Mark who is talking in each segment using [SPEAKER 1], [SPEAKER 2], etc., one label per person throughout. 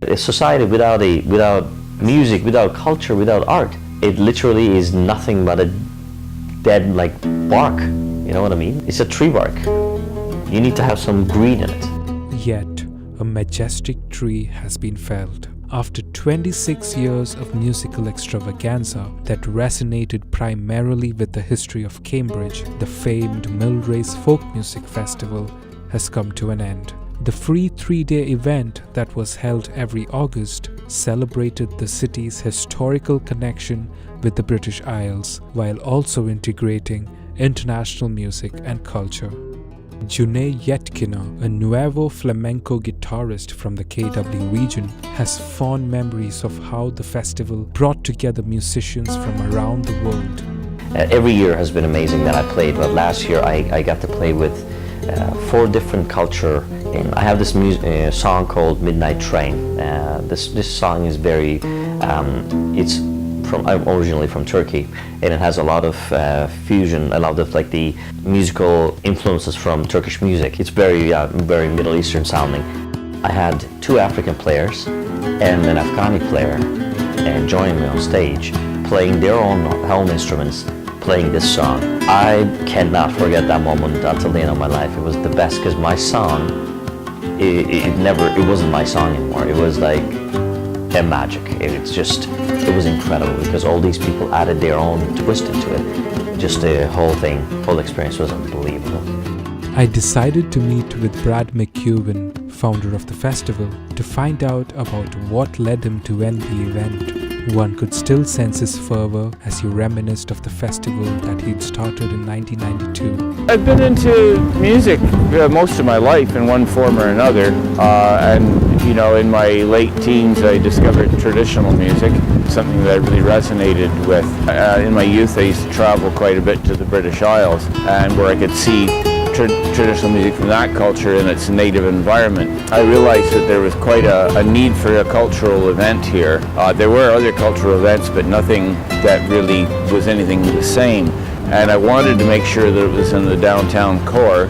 [SPEAKER 1] A society without music, without culture, without art, it literally is nothing but a dead like bark. You know what I mean? It's a tree bark. You need to have some green in it.
[SPEAKER 2] Yet, a majestic tree has been felled. After 26 years of musical extravaganza that resonated primarily with the history of Cambridge, the famed Millrace Folk Music Festival has come to an end. The free 3-day event that was held every August celebrated the city's historical connection with the British Isles while also integrating international music and culture. June Yetkina, a Nuevo flamenco guitarist from the KW region, has fond memories of how the festival brought together musicians from around the world.
[SPEAKER 1] Every year has been amazing that I played, but last year I got to play with 4 different culture. I have this song called Midnight Train. This song is very, I'm originally from Turkey, and it has a lot of fusion, a lot of like the musical influences from Turkish music. It's very Middle Eastern sounding. I had 2 African players and an Afghani player joining me on stage, playing their own instruments, playing this song. I cannot forget that moment until the end of my life. It was the best because my song, it wasn't my song anymore. It was like a magic. It was incredible because all these people added their own twist into it. Just the whole experience was unbelievable.
[SPEAKER 2] I decided to meet with Brad McEwen, founder of the festival, to find out about what led him to end the event. One could still sense his fervor as he reminisced of the festival that he'd started in 1992.
[SPEAKER 3] I've been into music most of my life in one form or another, and you know, in my late teens I discovered traditional music, something that I really resonated with. In my youth I used to travel quite a bit to the British Isles, and where I could see traditional music from that culture in its native environment. I realized that there was quite a need for a cultural event here. There were other cultural events, but nothing that really was anything the same. And I wanted to make sure that it was in the downtown core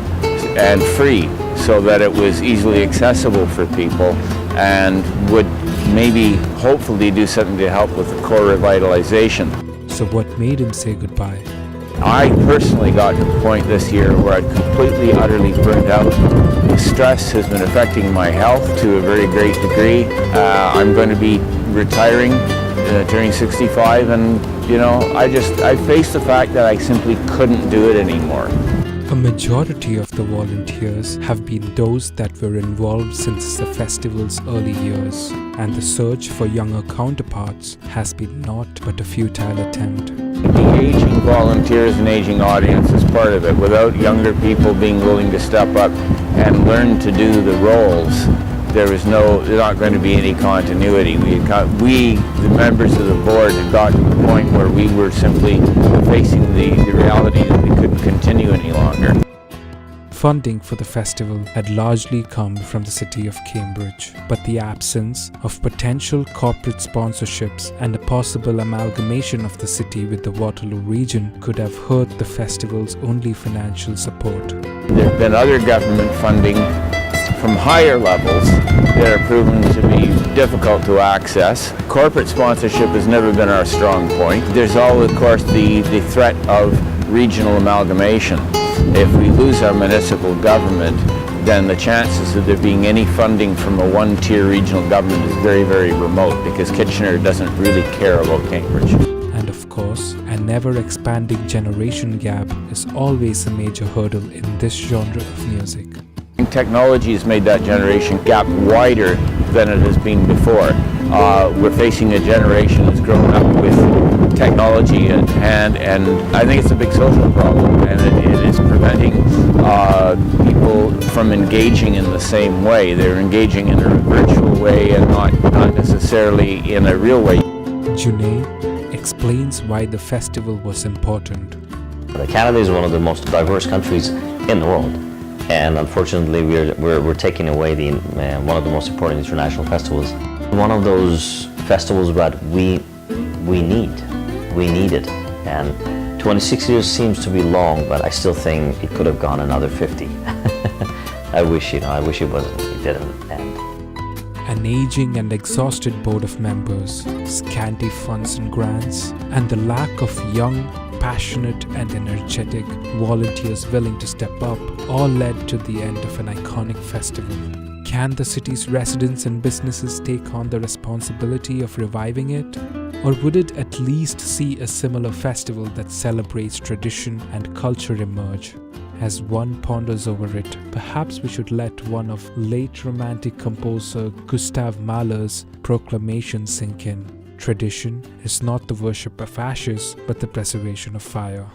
[SPEAKER 3] and free, so that it was easily accessible for people and would maybe hopefully do something to help with the core revitalization.
[SPEAKER 2] So what made him say goodbye?
[SPEAKER 3] I personally got to the point this year where I'd completely, utterly burned out. The stress has been affecting my health to a very great degree. I'm going to be retiring, turning 65, and you know, I faced the fact that I simply couldn't do it anymore.
[SPEAKER 2] A majority of the volunteers have been those that were involved since the festival's early years, and the search for younger counterparts has been naught but a futile attempt.
[SPEAKER 3] Engaging volunteers and aging audience is part of it. Without younger people being willing to step up and learn to do the roles, there's not going to be any continuity. We, the members of the board, had got to the point where we were simply facing the reality that we couldn't continue any longer.
[SPEAKER 2] Funding for the festival had largely come from the city of Cambridge, but the absence of potential corporate sponsorships and a possible amalgamation of the city with the Waterloo region could have hurt the festival's only financial support.
[SPEAKER 3] There have been other government funding from higher levels that are proven to be difficult to access. Corporate sponsorship has never been our strong point. There's always, of course, the threat of regional amalgamation. If we lose our municipal government, then the chances of there being any funding from a one-tier regional government is very, very remote, because Kitchener doesn't really care about Cambridge.
[SPEAKER 2] And of course, a never-expanding generation gap is always a major hurdle in this genre of music.
[SPEAKER 3] Technology has made that generation gap wider than it has been before. We're facing a generation that's grown up with technology at hand, and I think it's a big social problem, and it is preventing people from engaging in the same way. They're engaging in a virtual way and not necessarily in a real way.
[SPEAKER 2] June explains why the festival was important.
[SPEAKER 1] Canada is one of the most diverse countries in the world. And unfortunately, we're taking away one of the most important international festivals. One of those festivals that we need it. And 26 years seems to be long, but I still think it could have gone another 50. I wish it wasn't. It didn't end.
[SPEAKER 2] an aging and exhausted board of members, scanty funds and grants, and the lack of young, passionate and energetic volunteers willing to step up all led to the end of an iconic festival. Can the city's residents and businesses take on the responsibility of reviving it? Or would it at least see a similar festival that celebrates tradition and culture emerge? As one ponders over it, perhaps we should let one of late Romantic composer Gustav Mahler's proclamation sink in. Tradition is not the worship of ashes, but the preservation of fire.